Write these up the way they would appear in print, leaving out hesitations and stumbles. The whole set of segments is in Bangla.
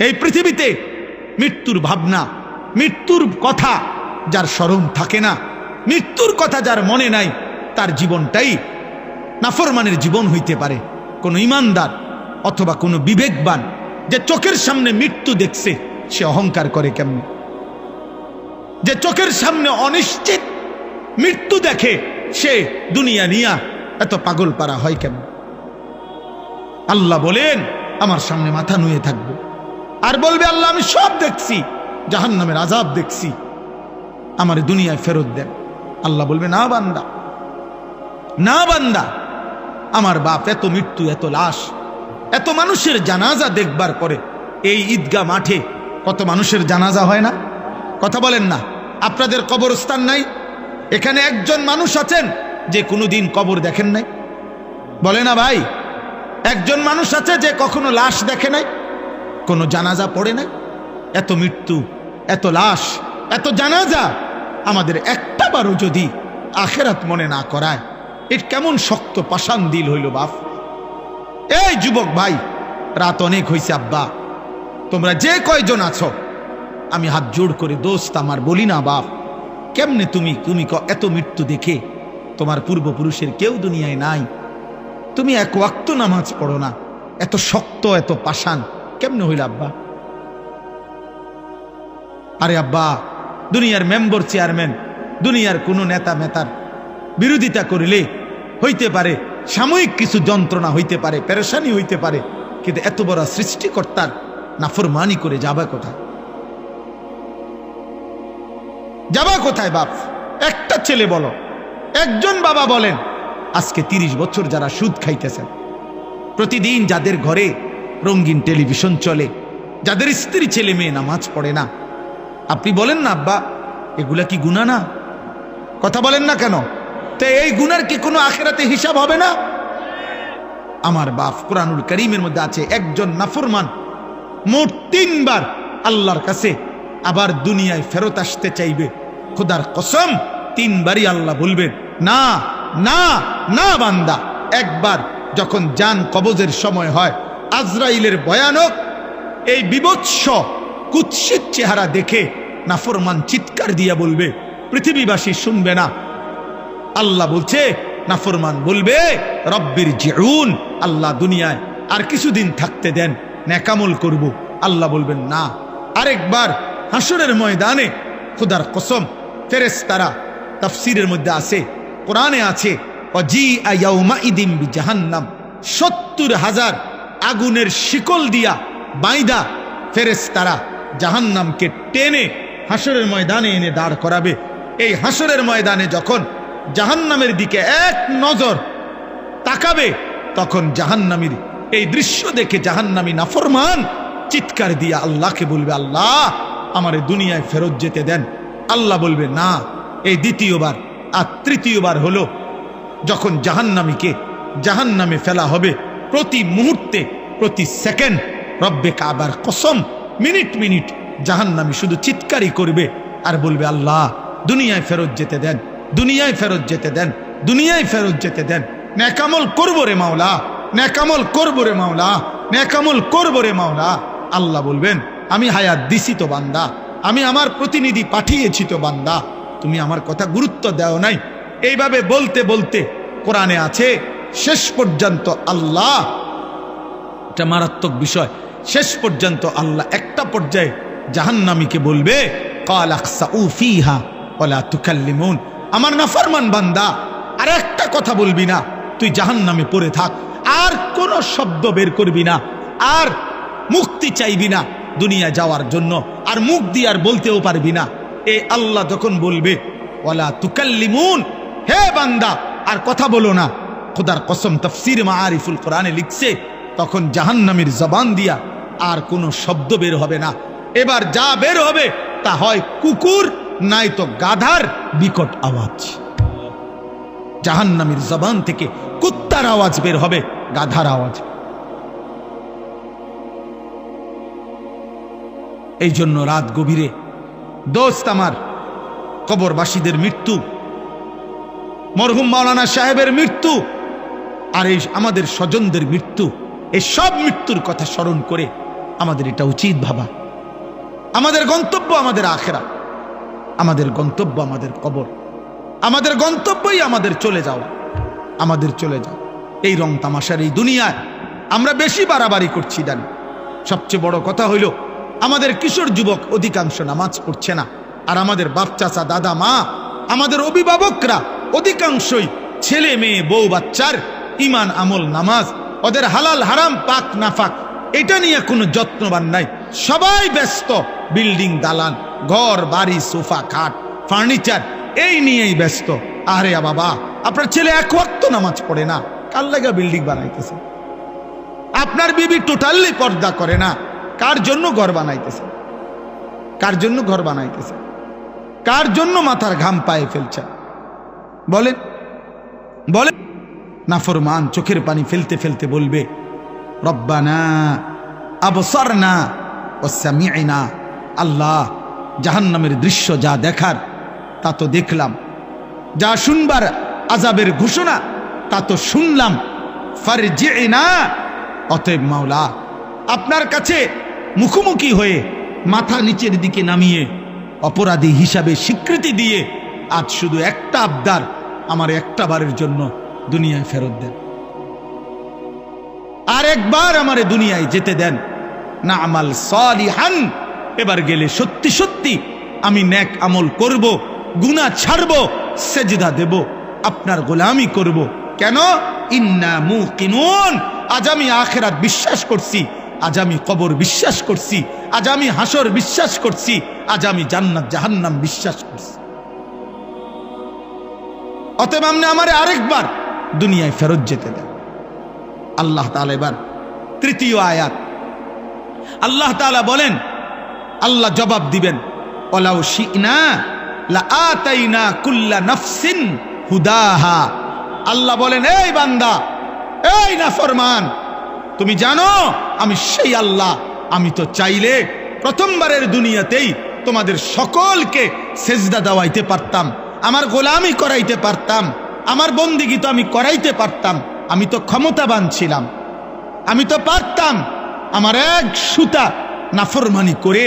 এই পৃথিবীতে মৃত্যুর ভাবনা, মৃত্যুর কথা যার স্মরণ থাকে না, মৃত্যুর কথা যার মনে নাই, তার জীবনটাই নাফরমানের জীবন হইতে পারে। কোনো ইমানদার অথবা কোনো বিবেকবান যে চোখের সামনে মৃত্যু দেখছে, সে অহংকার করে কেমনে? যে চোখের সামনে অনিশ্চিত মৃত্যু দেখে, সে দুনিয়া নিয়া এত পাগল পারা হয় কেমন? আল্লাহ বলেন আমার সামনে মাথা নুয়ে থাকবে আর বলবে আল্লাহ আমি সব দেখছি, জাহান্নামের আযাব দেখছি, আমার দুনিয়ায় ফেরত দেন। আল্লাহ বলবে না বান্দা, না বান্দা, আমার বাপ এত মৃত্যু, এত লাশ, এত মানুষের জানাজা দেখবার পরে এই ঈদগাহ মাঠে কত মানুষের জানাজা হয় না? কথা বলেন না? আপনাদের কবরস্থান নাই? এখানে একজন মানুষ আছেন যে কোনোদিন কবর দেখেন নাই? বলে না ভাই? একজন মানুষ আছে যে কখনো লাশ দেখে নাই, কোনো জানাজা পড়ে নাই? এত মৃত্যু, এত লাশ, এত জানাজা, আমাদের একটা বারও যদি আখেরাত মনে না করায়, এর কেমন শক্ত পাষাণ দিল হইল বাপ। এই যুবক ভাই, রাত অনেক হয়েছে আব্বা, তোমরা যে কয়জন আছো আমি হাত জোড় করে দোস্ত আমার বলি না বাপ, কেমনে তুমি এত মৃত্যু দেখে, তোমার পূর্বপুরুষের কেউ দুনিয়ায় নাই, তুমি এক ওয়াক্ত নামাজ পড়ো না, এত শক্ত, এত পাষাণ কেমনে হইল আব্বা? আরে আব্বা, দুনিয়ার মেম্বার, চেয়ারম্যান, দুনিয়ার কোনো নেতা মেতার বিরোধিতা করিলে হইতে পারে সাময়িক কিছু যন্ত্রণা হইতে পারে, পেরেশানি হইতে পারে, কিন্তু এত বড় সৃষ্টিকর্তার নাফরমানি করে যাবা কোথায়? যাবা কোথায় বাপ? একটা ছেলে বলো, একজন বাবা বলেন আজকে 30 বছর যারা সুদ খাইতেছেন, প্রতিদিন যাদের ঘরে রঙিন টেলিভিশন চলে, যাদের স্ত্রী ছেলে মেয়ে নামাজ পড়ে না, আপনি বলেন না আব্বা এগুলা কি গুনাহ না? কথা বলেন না কেন? তো এই গুনার কি কোনো আখিরাতে হিসাব হবে না? আমার বাপ, কুরআনুল কারীমের মধ্যে আছে একজন নাফরমান মোট 3 বার আল্লাহর কাছে আবার দুনিয়ায় ফেরত আসতে চাইবে। খোদার কসম 3 বারই আল্লাহ বলবেন না না না বান্দা। একবার যখন জান কবজের সময় হয়, আজরাইলের ভয়ানক এই বিভৎস কুৎসিত চেহারা দেখে নাফরমান চিৎকার দিয়া বলবে, পৃথিবীবাসী শুনবে না, আল্লাহ বলছে, নাফরমান বলবে রব্বির জিউন, আল্লাহ দুনিয়ায় আর কিছুদিন থাকতে দেন, নেকামল করব। আল্লাহ বলবেন না। আরেকবার হাসরের ময়দানে খোদার কসম ফেরেশতারা, তাফসীরের মধ্যে আছে, কোরআনে আছে, ওয়াজিআ ইয়াউমাইদিন বিজাহান্নাম, ৭০,০০০ আগুনের শিকল দিয়া বাইদা ফেরেশতারা জাহান্নামকে টেনে হাসরের ময়দানে এনে দাঁড় করাবে। এই হাসরের ময়দানে যখন জাহান্নামের দিকে এক নজর তাকাবে, তখন জাহান্নামীর এই দৃশ্য দেখে জাহান্নামী নাফরমান চিৎকার দিয়া আল্লাহকে বলবে, আল্লাহ আমারে দুনিয়ায় ফেরত যেতে দেন। আল্লাহ বলবে না। এই দ্বিতীয়বার। আর তৃতীয়বার হলো যখন জাহান্নামীকে জাহান্নামে ফেলা হবে, প্রতি মুহূর্তে, প্রতি সেকেন্ড রব্বে কাবার কসম মিনিট মিনিট জাহান্নামী শুধু চিৎকারই করবে আর বলবে, আল্লাহ দুনিয়ায় ফেরত যেতে দেন, দুনিয়ায় ফেরত যেতে দেন, দুনিয়ায় ফেরত যেতে দেন, নেকামল করবো রে মাওলা, নেকামল করবো রে মাওলা, নেকামল করবো রে মাওলা। আল্লাহ বলবেন, আমি হায়াত দিছি তো বান্দা, আমি আমার প্রতিনিধি পাঠিয়েছি তো বান্দা, তুমি আমার কথা গুরুত্ব দাও নাই। এইভাবে বলতে বলতে কোরআনে আছে শেষ পর্যন্ত আল্লাহ, এটা মারাত্মক বিষয়, শেষ পর্যন্ত আল্লাহ একটা পর্যায়ে জাহান্নামীকে বলবে, ক্বাল আখসাউ ফীহা ওয়ালা তুকাল্লিমুন, আমার নাফরমান বান্দা আর একটা কথা বলবি না, তুই জাহান্নামে পড়ে থাক, আর কোন শব্দ বের করবি না, আর মুক্তি চাইবি না দুনিয়া যাওয়ার জন্য, আর মুখ দিয়ে আর বলতেও পারবি না। এই আল্লাহ যখন বলবে ওয়ালা তুকাল্লিমুন, হে বান্দা আর কথা বলো না, খোদার কসম তাফসীর মাআরিফুল কোরআনে লিখছে, তখন জাহান্নামীর জবান দিয়া আর কোনো শব্দ বের হবে না। এবার যা বের হবে তা হয় কুকুর নাই তো গাধার বিকট আওয়াজ। জাহান্নামীর জবান থেকে কুত্তার আওয়াজ বের হবে, গাধার আওয়াজ। এই জন্য রাত গভীরে দোস্ত আমার, কবরবাসীদের মৃত্যু, মরহুম মাওলানা সাহেবের মৃত্যু, আর এই আমাদের স্বজনদের মৃত্যু, এই সব মৃত্যুর কথা স্মরণ করে আমাদের এটা উচিত ভাবা। আমাদের গন্তব্য আমাদের আখিরাত, আমাদের গন্তব্য আমাদের কবর, আমাদের গন্তব্যই আমাদের চলে যাওয়া, আমাদের চলে যাওয়া। এই রং তামাশার এই দুনিয়ায় আমরা বেশি বাড়াবাড়ি করছি জানি। সবচেয়ে বড় কথা হইল আমাদের কিশোর যুবক অধিকাংশ নামাজ পড়ছে না, আর আমাদের বাপ চাচা দাদা মা আমাদের অভিভাবকরা অধিকাংশই ছেলে মেয়ে বউ বাচ্চার ইমান আমল নামাজ, ওদের হালাল হারাম পাক নাফাক এটা নিয়ে কোনো যত্নবান নাই। সবাই ব্যস্ত বিল্ডিং দালান ঘর বাড়ি সোফা খাট ফার্নিচার এই নিয়েই ব্যস্ত। আরে বাবা, আপনার ছেলে এক ওয়াক্ত নামাজ পড়ে না, কার লাগা বিল্ডিং বানাইতেছে? আপনার বিবি টোটালি পর্দা করে না, কার জন্য ঘর বানাইতেছে? কার জন্য ঘর বানাইতেছে? কার জন্য মাথার ঘাম পায়ে ফেলছে? বলেন বলেন। নাফরমান চোখের পানি ফেলতে ফেলতে বলবে, রব্বানা আবসারনা ওয়া সামি'না। আল্লাহ, জাহান্নামের দৃশ্য যা দেখার তা তো দেখলাম, যা শুনবার আযাবের ঘোষণা তা তো শুনলাম, ফারজি'না। অতএব মাওলা, আপনার কাছে মুখোমুখি হয়ে মাথা নিচের দিকে নামিয়ে অপরাধী হিসাবে স্বীকৃতি দিয়ে আজ শুধু একটা আবদার, আমার একটা বারের জন্য দুনিয়ায় ফেরত দেন, আর একবার আমারে দুনিয়ায় যেতে দেন। না আমাল সালিহান, এবার গেলে সত্যি সত্যি আমি নেক আমল করব, গুনাহ ছাড়ব, সেজদা দেব, আপনার গোলামি করব। কেন? ইন্না মুকিনুন, আজ আমি আখিরাত বিশ্বাস করছি, আজ আমি কবর বিশ্বাস করছি, আজ আমি হাসর বিশ্বাস করছি, আজ আমি জান্নাত জাহান্নাম বিশ্বাস করছি। অতএব আপনি আমারে আরেকবার দুনিয়ায় ফেরত যেতে দেন। আল্লাহ তাআলা এবার তৃতীয় আয়াত, আল্লাহ তাআলা বলেন, আল্লাহ জবাব দিবেন, ওয়ালাউ শি'না লাআতাইনা কুল্লা নাফসিন হুদাহা। আল্লাহ বলেন, এই বান্দা, এই নাফরমান, তুমি জানো আমি সেই আল্লাহ, আমি তো চাইলে প্রথমবারের দুনিয়াতেই তোমাদের সকলকে সেজদা দেওয়াইতে পারতাম, আমার গোলামি করাইতে পারতাম, আমার বন্দিগি তো আমি করাইতে পারতাম, আমি তো ক্ষমতাবান ছিলাম, আমি তো পারতাম। আমার এক সুতা নাফরমানি করে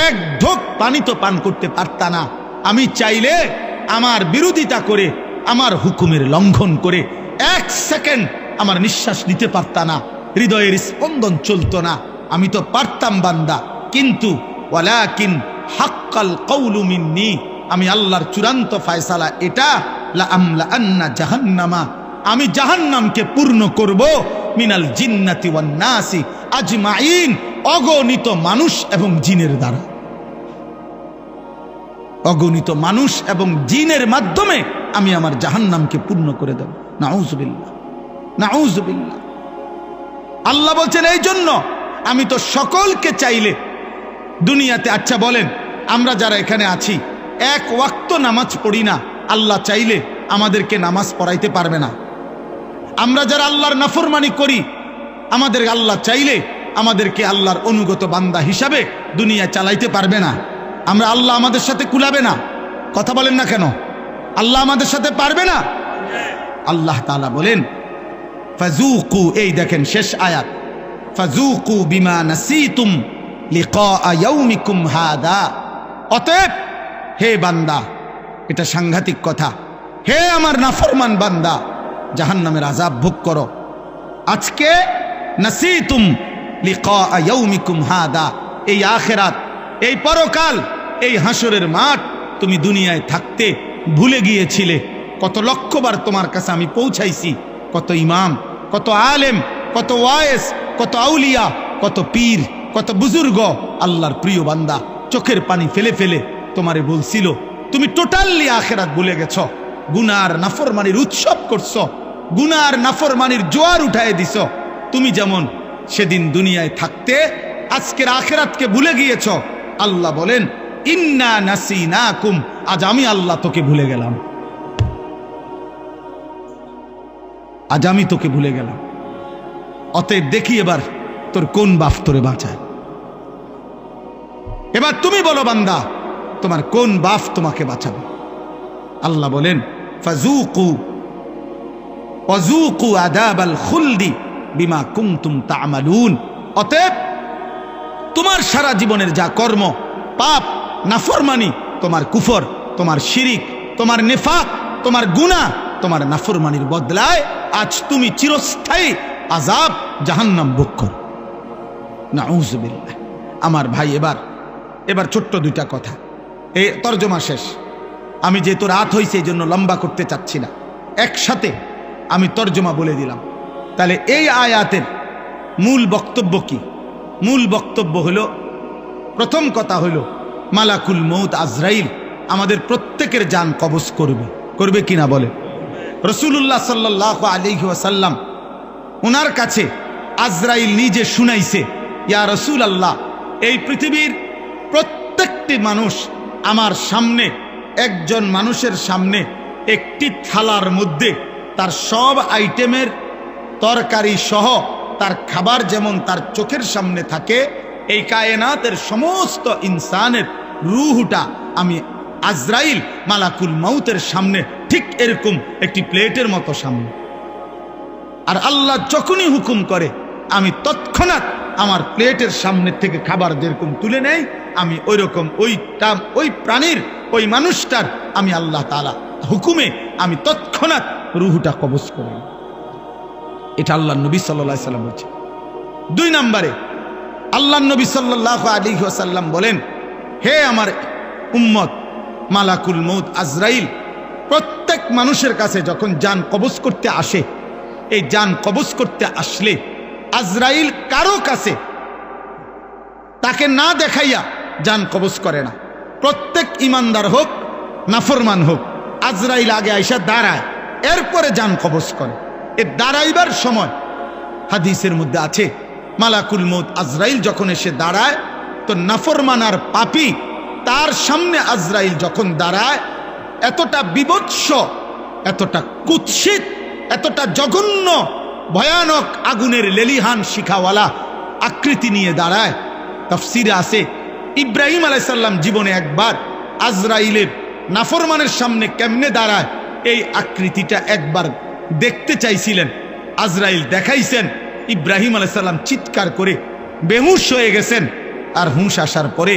এক ঢোক পানি তো পান করতে পারতা না। আমি চাইলে আমার বিরোধিতা করে, আমার হুকুমের লঙ্ঘন করে এক সেকেন্ড আমার নিঃশ্বাস নিতে পারতা না, হৃদয়ের স্পন্দন চলতো না। আমি তো পারতাম বান্দা, কিন্তু ওয়ালাকিন হাক্কাল কওলু মিন্নি, আমি আল্লাহর চূড়ান্ত ফয়সালা এটা, লা আমলা আন্না জাহান্নামা, আমি জাহান্নামকে পূর্ণ করব, মিনাল জিন্নাতি ওয়ান নাসি আজমাইন, অগণিত মানুষ এবং জিনের দ্বারা। অগণিত মানুষ এবং জিনের মাধ্যমে আমি আমার জাহান্নামকে পূর্ণ করে দেব। নাউযুবিল্লাহ, নাউযুবিল্লাহ। আল্লাহ বলছেন, এই জন্য আমি তো সকলকে চাইলে দুনিয়াতে, আচ্ছা বলেন, আমরা যারা এখানে আছি এক ওয়াক্ত নামাজ পড়ি না, আল্লাহ চাইলে আমাদেরকে নামাজ পড়াইতে পারবে না? আমরা যারা আল্লাহর নাফরমানি করি, আমাদের আল্লাহ চাইলে আমাদেরকে আল্লাহর অনুগত বান্দা হিসাবে দুনিয়া চালাইতে পারবে না? আমরা আল্লাহ আমাদের সাথে কুলাবে না? কথা বলেন না কেন? আল্লাহ আমাদের সাথে পারবে না? আল্লাহ তাআলা বলেন, ফাযুকু, এই দেখেন শেষ আয়াত, ফাযুকু বিমা নাসিতুম লিকা ইয়াউমিকুম হাদা। অতএব হে বান্দা, এটা সাংঘাতিক কথা, হে আমার নাফরমান বান্দা, জাহান্নামের আযাব ভোগ করো। আজকে নাসিতুম লিকা ইয়াউমিকুম হাদা, এই আখিরাত, এই পরকাল, এই হাসরের মাঠ তুমি দুনিয়ায় থাকতে ভুলে গিয়েছিলে। কত লক্ষবার তোমার কাছে আমি পৌঁছাইছি, কত ইমাম, কত আলেম, কত ওয়াইস, কত আউলিয়া, কত পীর, কত বুজুর্গ, আল্লাহর প্রিয় বান্দা চোখের পানি ফেলে ফেলে তোমারে বলছিল, তুমি টোটালি আখিরাত ভুলে গেছো, গুনার নাফরমানির উৎসব করছো, গুনার নাফরমানির জোয়ার উঠায় দিছো। তুমি যেমন সেদিন দুনিয়ায় থাকতে আজকের আখিরাতকে ভুলে গিয়েছো। আল্লাহ বলেন, ইন্না নাসিনাকুম, আজ আমি আল্লাহ তোকে ভুলে গেলাম, আজ আমি তোকে ভুলে গেলাম। অতএব দেখি এবার তোর কোন বাপ তোরে বাঁচায়। এবার তুমি বলো বান্দা, তোমার কোন বাপ তোমাকে বাঁচাবে? আল্লাহ বলেন, ফাযুকু ওয়াযুকু আযাবাল খুলদি বিমা কুনতুম তা'মালুন। অতএব তোমার সারা জীবনের যা কর্ম, পাপ, নাফরমানি, তোমার কুফর, তোমার শিরিক, তোমার নেফাক, তোমার গুনাহ, তোমার নাফরমানির বদলায় আজ তুমি চিরস্থায়ী আযাব জাহান্নাম ভোগ করো। নাউযুবিল্লাহ। আমার ভাই, এবার ছোট্ট দুইটা কথা, এই তর্জমা শেষ। আমি যেহেতু রাত হয়েছে এই জন্য লম্বা করতে চাচ্ছি না, একসাথে আমি তর্জমা বলে দিলাম। তাহলে এই আয়াতের মূল বক্তব্য কি? মূল বক্তব্য হলো, প্রথম কথা হলো মালাকুল মউত আজরাইল আমাদের প্রত্যেকের জান কবজ করবে কিনা বলে? রাসূলুল্লাহ সাল্লাল্লাহু আলাইহি ওয়াসাল্লাম ওনার কাছে আজরাইল নিজে শুনাইছে, ইয়া রাসূলুল্লাহ, এই পৃথিবীর প্রত্যেকটি মানুষ আমার সামনে, একজন মানুষের সামনে একটি থালার মধ্যে তার সব আইটেমের তরকারি সহ তার খাবার যেমন তার চোখের সামনে থাকে, এই কায়নাতের সমস্ত ইনসানের রূহটা আমি আজরাইল মালাকুল মউতের সামনে ঠিক এরকম একটি প্লেটের মতো সামনে। আর আল্লাহ যখনই হুকুম করে আমি তৎক্ষণাৎ আমার প্লেটের সামনে থেকে খাবার যেরকম তুলে নেই, আমি ওই রকম ওই প্রাণীর, ওই মানুষটার আমি আল্লাহ তাআলা হুকুমে আমি তৎক্ষণাৎ রূহটা কবজ করি। এটা আল্লাহ নবী সাল্লাল্লাহু আলাইহি ওয়াসাল্লাম বলছে। 2 নম্বরে আল্লাহ নবী সাল্লাল্লাহু আলাইহি ওয়াসাল্লাম বলেন, হে আমার উম্মত, মালাকুল মউত আজরাইল প্রত্যেক মানুষের কাছে যখন জান কবজ করতে আসে, এই জান কবজ করতে আসলে আজরাইল কারো কাছে তাকে না দেখাইয়া জান কবজ করে না। প্রত্যেক ইমানদার হোক নাফরমান হোক, আজরাইল আগে আইসা দাঁড়ায়, এরপরে জান কবজ করে। এ দাঁড়াইবার সময় হাদিসের মধ্যে আছে, মালাকুল মউত আজরাইল যখন এসে দাঁড়ায়, তো নাফরমান আর পাপী তার সামনে আজরাইল যখন দাঁড়ায়, এতটা বিভৎস, এতটা কুৎসিত, এতটা জঘন্য, ভয়ানক আগুনের লেলিহান শিখাওয়ালা আকৃতি নিয়ে দাঁড়ায়। তাফসিরে আছে, ইব্রাহিম আলাইহিস সালাম জীবনে একবার আজরাইলের নাফরমানের সামনে কেমনে দাঁড়ায় এই আকৃতিটা একবার দেখতে চাইছিলেন। আজরাইল দেখাইছেন, ইব্রাহিম আলাইহিস সালাম চিৎকার করে বেহুশ হয়ে গেছেন। আর হুঁশ আসার পরে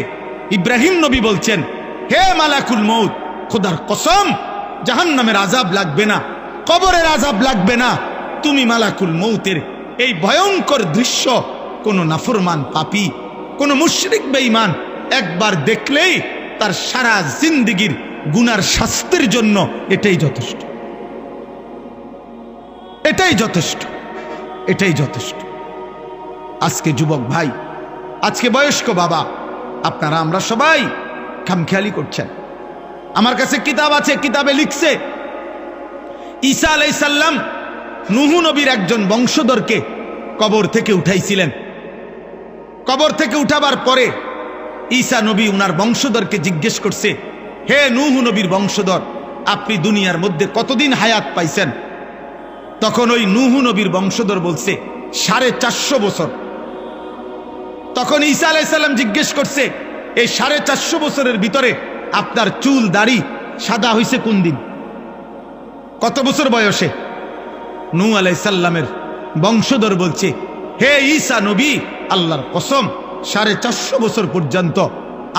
ইব্রাহিম নবী বলছেন, হে মালাকুল মউত, খোদার কসম, জাহান্নামের আযাব লাগবে না, কবরের আযাব লাগবে না, তুমি মালাকুল মউতের এই ভয়ঙ্কর দৃশ্য কোনো নাফরমান পাপী, কোনো মুশরিক বেঈমান একবার দেখলেই তার সারা জিন্দেগীর গুনার শাস্তির জন্য এটাই যথেষ্ট, এটাই যথেষ্ট, এটাই যথেষ্ট। আজকে যুবক ভাই, আজকে বয়স্ক বাবা, আপনারা আমরা সবাই খামখেয়ালি করছেন। আমার কাছে কিতাব আছে, কিতাবে লিখছে ঈসা আলাইহিস সালাম নূহ নবীর একজন বংশধরকে কবর থেকে উঠাইছিলেন। কবর থেকে উঠাবার পরে ঈসা নবী উনার বংশধরকে জিজ্ঞেস করছে, হে নূহ নবীর বংশধর, আপনি দুনিয়ার মধ্যে কতদিন হায়াত পাইছেন? তখন ওই নূহ নবীর বংশধর বলছে 450 বছর। তখন ঈসা আলাইহিস সালাম জিজ্ঞেস করছে, এই 450 বছরের ভিতরে আপনার চুল দাড়ি সাদা হইছে কোন দিন, কত বছর বয়সে? নূহ আলাইহিস সালামের বংশধর বলছে, হে ঈসা নবী, আল্লাহর কসম 450 বছর পর্যন্ত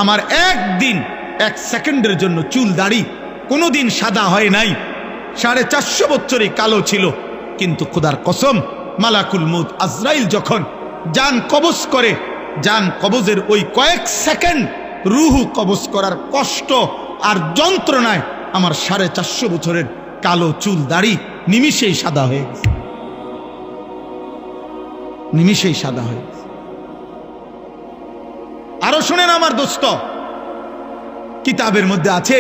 আমার একদিন, 1 সেকেন্ডের জন্য চুল দাড়ি কোনোদিন সাদা হয় নাই। 450 বছরই কালো ছিল। কিন্তু খোদার কসম, মালাকুল মউত আজরাইল যখন জান কবজ করে, জান কবজের ওই কয়েক সেকেন্ড রূহ কবজ করার কষ্ট আর যন্ত্রণায় আমার 450 বছরের কালো চুল দাড়ি নিমিষেই সাদা হয়ে গেছে, নিমিষেই সাদা হয়ে গেছে। আরো শুনেন আমার দোস্ত, কিতাবের মধ্যে আছে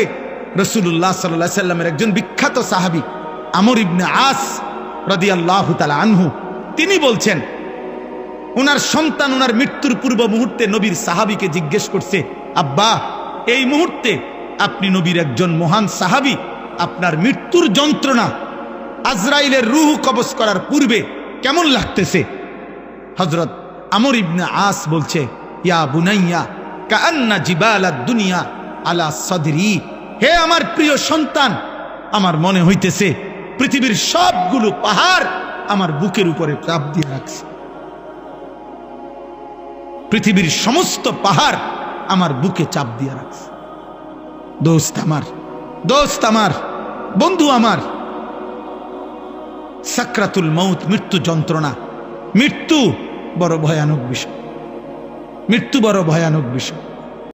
রাসূলুল্লাহ সাল্লাল্লাহু আলাইহি সাল্লামের একজন বিখ্যাত সাহাবী আমর ইবনে আস রাদিয়াল্লাহু তাআলা আনহু, তিনি বলছেন, ওনার সন্তান ওনার মৃত্যুর পূর্ব মুহূর্তে নবীর সাহাবীকে জিজ্ঞেস করছে, আব্বা, এই মুহূর্তে আপনি নবীর একজন মহান সাহাবী, আপনার মৃত্যুর যন্ত্রণা আজরাইলের রূহ কবজ করার পূর্বে কেমন লাগতেছে? হযরত আমর ইবনে আস বলছে, ইয়া বুনাইয়া কাআন্না জিবালাদ দুনিয়া আলা সাদরি, হে আমার প্রিয় সন্তান, আমার মনে হইতেছে পৃথিবীর সবগুলো পাহাড় আমার বুকের উপরে চাপ দিয়ে রাখছে। পৃথিবীর সমস্ত পাহাড় আমার বুকে চাপ দিয়ে রাখছে। দোস্ত আমার, বন্ধু আমার, সাকরাতুল মউত, মৃত্যু যন্ত্রণা, মৃত্যু বড় ভয়ানক বিষয়, মৃত্যু বড় ভয়ানক বিষয়।